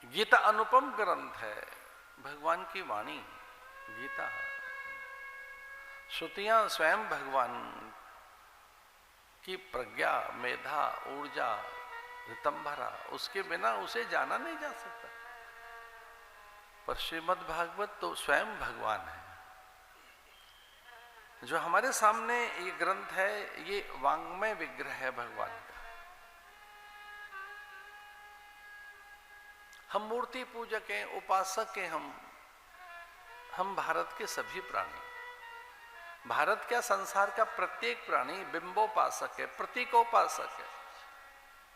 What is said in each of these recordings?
गीता अनुपम ग्रंथ है, भगवान की वाणी गीता। श्रुतियां स्वयं भगवान की प्रज्ञा, मेधा, ऊर्जा, ऋतंभरा, उसके बिना उसे जाना नहीं जा सकता। पर श्रीमद् भागवत तो स्वयं भगवान है। जो हमारे सामने ये ग्रंथ है, ये वांग्मय विग्रह है भगवान का। हम मूर्ति पूजक हैं, उपासक हैं। हम भारत के सभी प्राणी, भारत क्या संसार का प्रत्येक प्राणी बिंबोपासक है, प्रतीकोपासक है।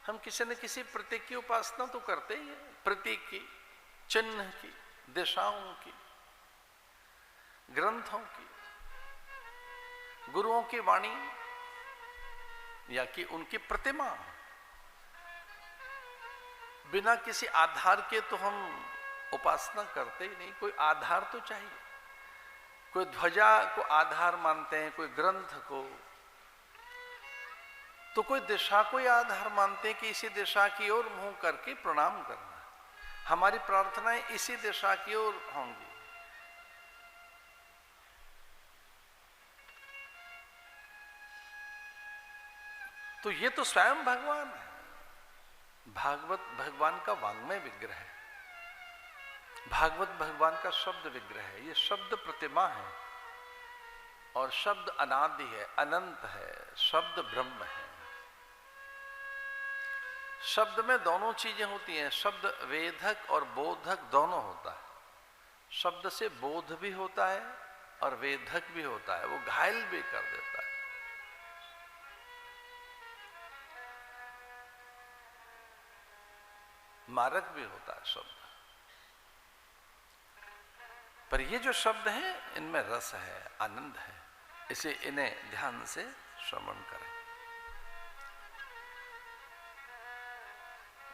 हम किसी न किसी प्रतीक की उपासना तो करते ही है, प्रतीक की, चिन्ह की, दिशाओं की, ग्रंथों की, गुरुओं की वाणी या कि उनकी प्रतिमा। बिना किसी आधार के तो हम उपासना करते ही नहीं। कोई आधार तो चाहिए। कोई ध्वजा को आधार मानते हैं, कोई ग्रंथ को, तो कोई दिशा को ही आधार मानते हैं कि इसी दिशा की ओर मुंह करके प्रणाम करना। हमारी प्रार्थनाएं इसी दिशा की ओर होंगी। तो ये तो स्वयं भगवान है। भागवत भगवान का वांग्मय विग्रह है। भागवत भगवान का शब्द विग्रह है। ये शब्द प्रतिमा है और शब्द अनादि है, अनंत है। शब्द ब्रह्म है। शब्द में दोनों चीजें होती हैं। शब्द वेधक और बोधक दोनों होता है। शब्द से बोध भी होता है और वेधक भी होता है। वो घायल भी कर देता है। मारक भी होता है शब्द। पर ये जो शब्द हैं, इनमें रस है, आनंद है। इसे इन्हें ध्यान से श्रवण करें।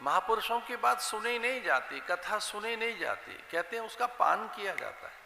महापुरुषों की बात सुनी नहीं जाती, कथा सुनी नहीं जाती। कहते हैं उसका पान किया जाता है।